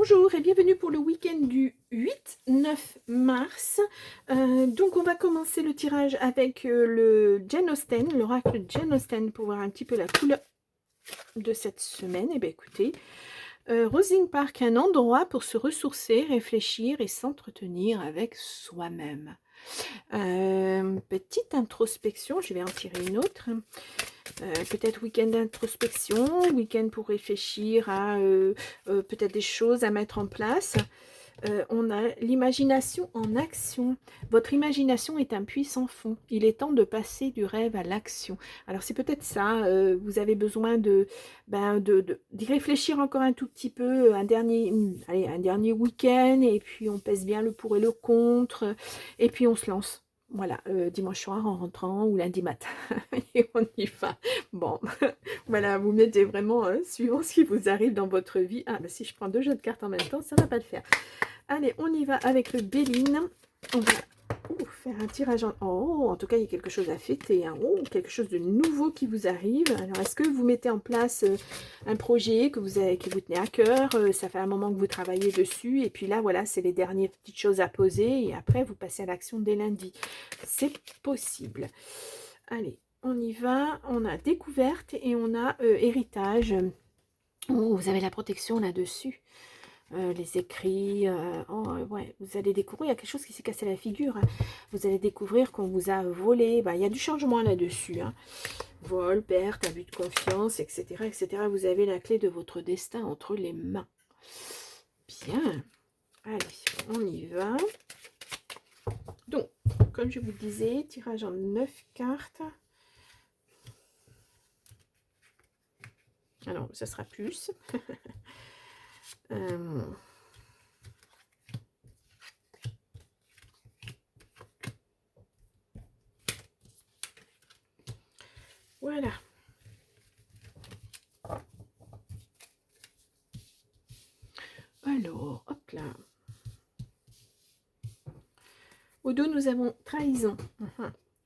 Bonjour et bienvenue pour le week-end du 8-9 mars. Donc on va commencer le tirage avec le Jane Austen, l'oracle Jane Austen, pour voir un petit peu la couleur de cette semaine. Et bien écoutez, Rosing Park, un endroit pour se ressourcer, réfléchir et s'entretenir avec soi-même. Petite introspection, je vais en tirer une autre. Peut-être week-end d'introspection, week-end pour réfléchir à peut-être des choses à mettre en place. On a l'imagination en action. Votre imagination est un puissant fond. Il est temps de passer du rêve à l'action. Alors c'est peut-être ça, vous avez besoin d'y réfléchir encore un tout petit peu, un dernier week-end, et puis on pèse bien le pour et le contre, et puis on se lance. Voilà, dimanche soir en rentrant ou lundi matin, et on y va. Bon, voilà, vous mettez vraiment, suivant ce qui vous arrive dans votre vie. Ah, bah si je prends deux jeux de cartes en même temps, ça ne va pas le faire. Allez, on y va avec le Béline. On va faire un tirage en tout cas, il y a quelque chose à fêter. Hein. Oh, quelque chose de nouveau qui vous arrive. Alors, est-ce que vous mettez en place un projet que qui vous tenez à cœur, ça fait un moment que vous travaillez dessus. Et puis là, voilà, c'est les dernières petites choses à poser. Et après, vous passez à l'action dès lundi. C'est possible. Allez, on y va. On a découverte et on a héritage. Oh, vous avez la protection là-dessus. Les écrits, ouais, vous allez découvrir, il y a quelque chose qui s'est cassé la figure, hein. Vous allez découvrir qu'on vous a volé, il y a du changement là-dessus, hein. Vol, perte, abus de confiance, etc., etc. Vous avez la clé de votre destin entre les mains. Bien, allez, on y va. Donc, comme je vous disais, tirage en 9 cartes. Alors, ça sera plus. Voilà. Alors, hop là. Au dos, nous avons trahison.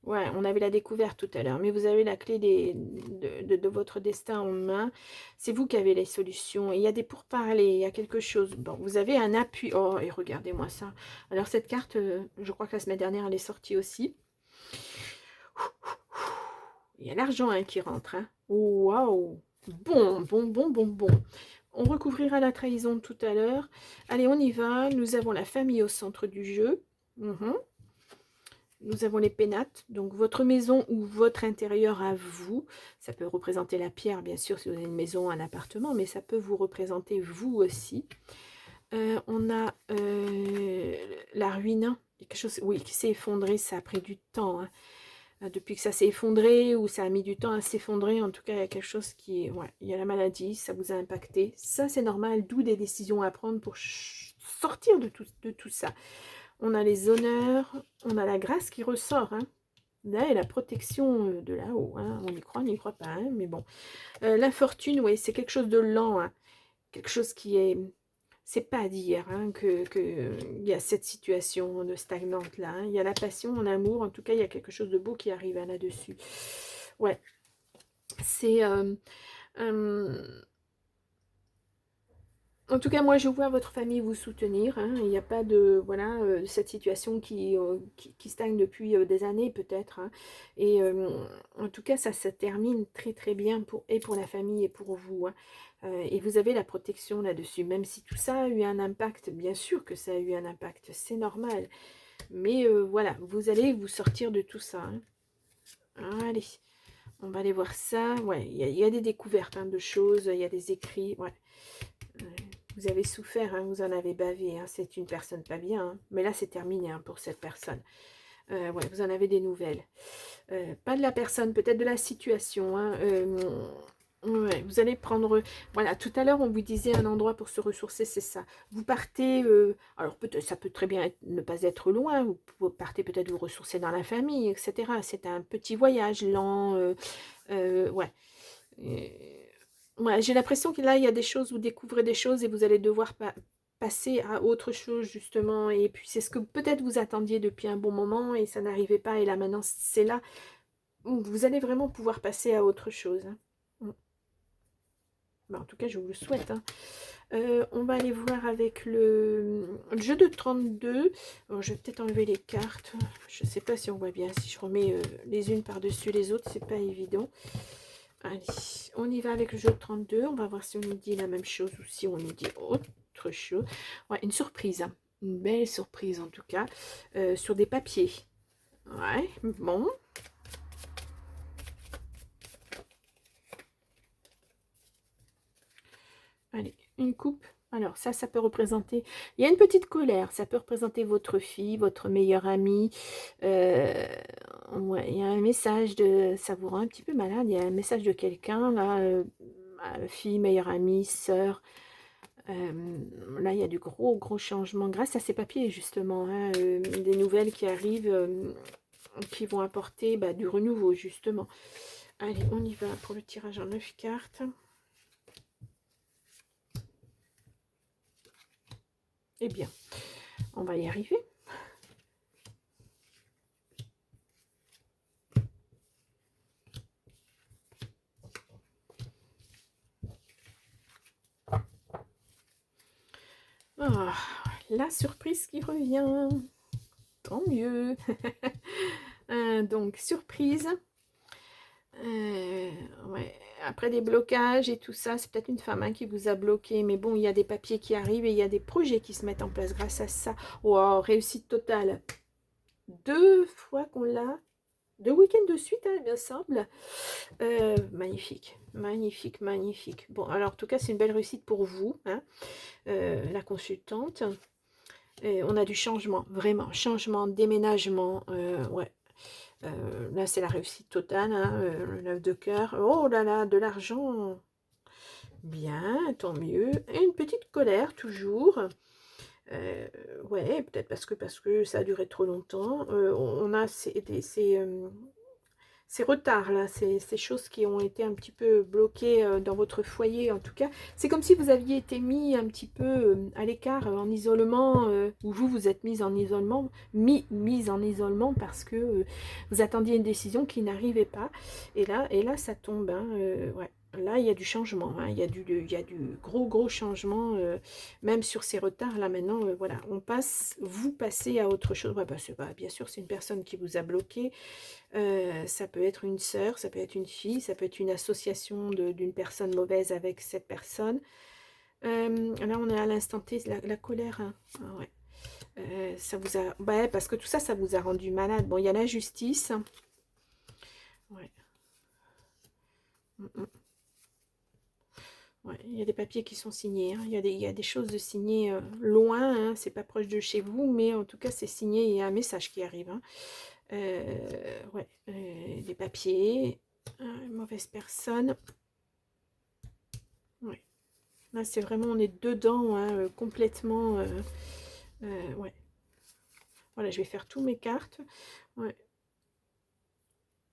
Ouais, on avait la découverte tout à l'heure, mais vous avez la clé de votre destin en main. C'est vous qui avez les solutions. Et il y a des pourparlers, il y a quelque chose. Bon, vous avez un appui. Oh, et regardez-moi ça. Alors, cette carte, je crois que la semaine dernière, elle est sortie aussi. Il y a l'argent qui rentre. Hein. Waouh! Bon. On recouvrira la trahison tout à l'heure. Allez, on y va. Nous avons la famille au centre du jeu. Nous avons les pénates, donc votre maison ou votre intérieur à vous. Ça peut représenter la pierre, bien sûr, si vous avez une maison, un appartement, mais ça peut vous représenter vous aussi. On a la ruine, quelque chose, oui, qui s'est effondré, ça a pris du temps. Hein. Depuis que ça s'est effondré ou ça a mis du temps à s'effondrer, en tout cas, il y a quelque chose qui est... Ouais, il y a la maladie, ça vous a impacté. Ça, c'est normal, d'où des décisions à prendre pour sortir de tout ça. On a les honneurs, on a la grâce qui ressort. Hein. Là, et la protection de là-haut. Hein. On y croit, on n'y croit pas. Hein, mais bon. L'infortune, oui, c'est quelque chose de lent. Hein. Quelque chose qui est... C'est pas à dire hein, qu'il y a cette situation de stagnante là. Hein. Il y a la passion, l'amour. En tout cas, il y a quelque chose de beau qui arrive là-dessus. Ouais. C'est... En tout cas, moi, je vois votre famille vous soutenir. Hein. Il n'y a pas de cette situation qui stagne depuis des années peut-être. Hein. Et en tout cas, ça se termine très très bien pour la famille et pour vous. Hein. Et vous avez la protection là-dessus. Même si tout ça a eu un impact, bien sûr que ça a eu un impact, c'est normal. Mais voilà, vous allez vous sortir de tout ça. Hein. Allez, on va aller voir ça. Ouais, il y a des découvertes de choses, il y a des écrits. Ouais. Vous avez souffert, hein, vous en avez bavé, hein, c'est une personne pas bien, hein, mais là c'est terminé hein, pour cette personne. Ouais, vous en avez des nouvelles. Pas de la personne, peut-être de la situation. Hein, ouais, vous allez prendre... Voilà, tout à l'heure on vous disait un endroit pour se ressourcer, c'est ça. Vous partez, alors peut-être ça peut très bien ne pas être loin, vous partez peut-être vous ressourcer dans la famille, etc. C'est un petit voyage lent, ouais. Ouais, j'ai l'impression que là, il y a des choses, vous découvrez des choses et vous allez devoir passer à autre chose, justement. Et puis, c'est ce que peut-être vous attendiez depuis un bon moment et ça n'arrivait pas. Et là, maintenant, c'est là où vous allez vraiment pouvoir passer à autre chose. Hein. En tout cas, je vous le souhaite. Hein. On va aller voir avec le jeu de 32. Alors, je vais peut-être enlever les cartes. Je ne sais pas si on voit bien. Si je remets les unes par-dessus les autres, c'est pas évident. Allez, on y va avec le jeu de 32. On va voir si on nous dit la même chose ou si on nous dit autre chose. Ouais, une surprise. Une belle surprise en tout cas. Sur des papiers. Ouais, bon. Allez, une coupe. Alors ça peut représenter... Il y a une petite colère. Ça peut représenter votre fille, votre meilleure amie. Ouais, il y a un message de... Ça vous rend un petit peu malade. Il y a un message de quelqu'un, là. Fille, meilleure amie, sœur. Là, il y a du gros changement. Grâce à ces papiers, justement. Hein, des nouvelles qui arrivent, qui vont apporter du renouveau, justement. Allez, on y va pour le tirage en 9 cartes. Eh bien, on va y arriver. Oh, la surprise qui revient. Tant mieux. Donc, surprise. Ouais. Après des blocages et tout ça, c'est peut-être une femme qui vous a bloqué. Mais bon, il y a des papiers qui arrivent et il y a des projets qui se mettent en place grâce à ça. Wow, réussite totale. 2 fois qu'on l'a. 2 week-ends de suite, hein, il me semble. Magnifique, magnifique, magnifique. Bon, alors en tout cas, c'est une belle réussite pour vous, hein, la consultante. Et on a du changement, vraiment, changement, déménagement, ouais. Là, c'est la réussite totale, hein, le 9 de cœur. Oh là là, de l'argent. Bien, tant mieux. Et une petite colère, toujours. Ouais, peut-être parce que ça a duré trop longtemps. On a ces retards là, ces choses qui ont été un petit peu bloquées dans votre foyer en tout cas. C'est comme si vous aviez été mis un petit peu à l'écart, en isolement, ou vous êtes mise en isolement, mise en isolement parce que vous attendiez une décision qui n'arrivait pas. Et là ça tombe, hein, ouais. Là, il y a du changement, hein, il y a du gros changement, même sur ces retards, là, maintenant, voilà, vous passez à autre chose. Ouais, bien sûr, c'est une personne qui vous a bloqué, ça peut être une sœur, ça peut être une fille, ça peut être une association d'une personne mauvaise avec cette personne. Là, on est à l'instant T, la colère, hein. Ah ouais. Ça vous a... Ouais, parce que tout ça, ça vous a rendu malade. Bon, il y a la justice. Ouais. Ouais, il y a des papiers qui sont signés, hein. Il y a des choses de signées loin, hein. C'est pas proche de chez vous, mais en tout cas, c'est signé. Il y a un message qui arrive, hein. Ouais, des papiers, mauvaise personne. Ouais. Là, c'est vraiment, on est dedans, hein, complètement. Ouais. Voilà, je vais faire tous mes cartes. Ouais.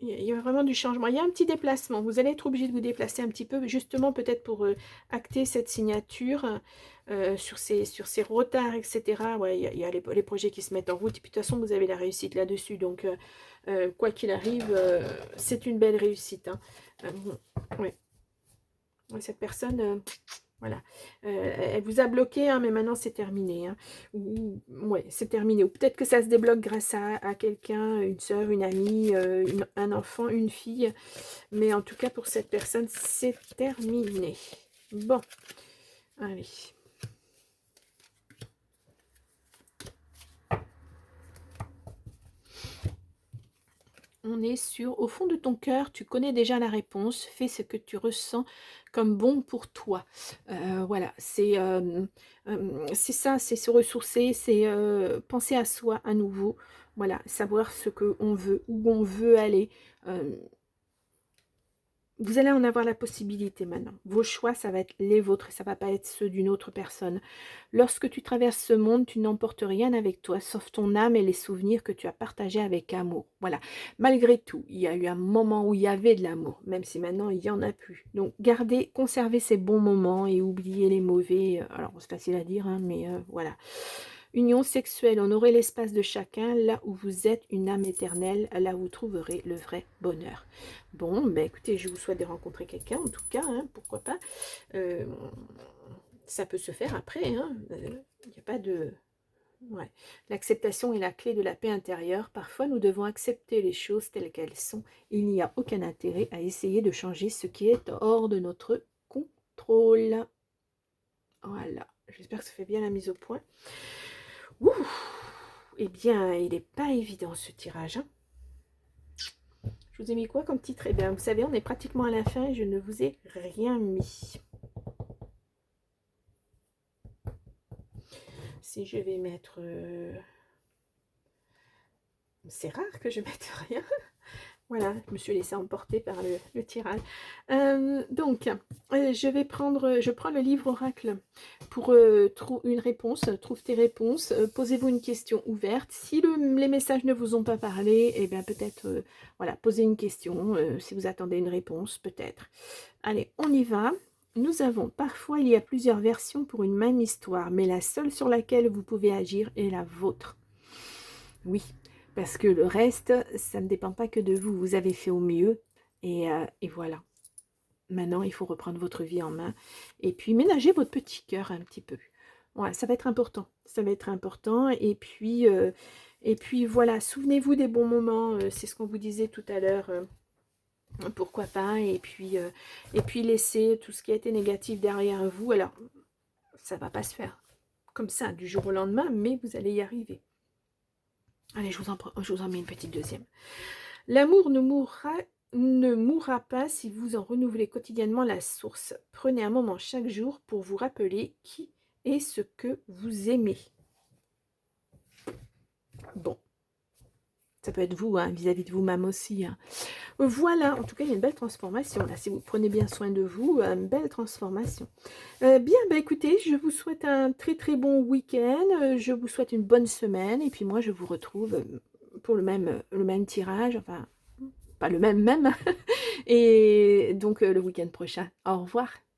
Il y a vraiment du changement. Il y a un petit déplacement. Vous allez être obligé de vous déplacer un petit peu, justement peut-être pour acter cette signature sur ces retards, etc. Ouais, il y a les projets qui se mettent en route. Et puis de toute façon, vous avez la réussite là-dessus. Donc, quoi qu'il arrive, c'est une belle réussite, hein. Ouais. Ouais, cette personne... Voilà, elle vous a bloqué, hein, mais maintenant c'est terminé, hein. Ouais, c'est terminé. Ou peut-être que ça se débloque grâce à quelqu'un, une soeur, une amie, un enfant, une fille. Mais en tout cas, pour cette personne, c'est terminé. Bon, allez. On est sur, au fond de ton cœur, tu connais déjà la réponse, fais ce que tu ressens comme bon pour toi. Voilà, c'est ça, c'est se ressourcer, c'est penser à soi à nouveau. Voilà, savoir ce qu'on veut, où on veut aller. Vous allez en avoir la possibilité maintenant. Vos choix, ça va être les vôtres, ça ne va pas être ceux d'une autre personne. Lorsque tu traverses ce monde, tu n'emportes rien avec toi, sauf ton âme et les souvenirs que tu as partagés avec amour. Voilà. Malgré tout, il y a eu un moment où il y avait de l'amour, même si maintenant, il n'y en a plus. Donc, gardez, conservez ces bons moments et oubliez les mauvais. Alors, c'est facile à dire, hein, mais voilà. Union sexuelle, honorez l'espace de chacun, là où vous êtes une âme éternelle, là où vous trouverez le vrai bonheur. Bon, ben écoutez, je vous souhaite de rencontrer quelqu'un, en tout cas, hein, pourquoi pas. Ça peut se faire après, hein. Il n'y a pas de... Ouais. L'acceptation est la clé de la paix intérieure. Parfois, nous devons accepter les choses telles qu'elles sont. Il n'y a aucun intérêt à essayer de changer ce qui est hors de notre contrôle. Voilà. J'espère que ça fait bien la mise au point. Ouh. Eh bien, il n'est pas évident ce tirage, hein. Je vous ai mis quoi comme titre? Eh bien, vous savez, on est pratiquement à la fin et je ne vous ai rien mis. Si je vais mettre... C'est rare que je mette rien. Voilà, je me suis laissée emporter par le tirage. Je prends le livre oracle pour une réponse. Trouve tes réponses. Posez-vous une question ouverte. Si les messages ne vous ont pas parlé, eh bien peut-être, voilà, posez une question. Si vous attendez une réponse, peut-être. Allez, on y va. Nous avons, parfois il y a plusieurs versions pour une même histoire, mais la seule sur laquelle vous pouvez agir est la vôtre. Oui, parce que le reste, ça ne dépend pas que de vous. Vous avez fait au mieux et voilà. Maintenant, il faut reprendre votre vie en main et puis ménager votre petit cœur un petit peu. Ouais, ça va être important. Ça va être important. Et puis voilà, souvenez-vous des bons moments. C'est ce qu'on vous disait tout à l'heure. Pourquoi pas. Et puis laissez tout ce qui a été négatif derrière vous. Alors, ça ne va pas se faire comme ça du jour au lendemain, mais vous allez y arriver. Allez, je vous en mets une petite deuxième. L'amour ne mourra pas si vous en renouvelez quotidiennement la source. Prenez un moment chaque jour pour vous rappeler qui est ce que vous aimez. Bon, ça peut être vous, hein, vis-à-vis de vous-même aussi. Hein. Voilà, en tout cas, il y a une belle transformation. Là, si vous prenez bien soin de vous, une belle transformation. Bien, bah, écoutez, je vous souhaite un très très bon week-end. Je vous souhaite une bonne semaine. Et puis moi, je vous retrouve pour le même tirage. Enfin, pas le même. Et donc, le week-end prochain. Au revoir.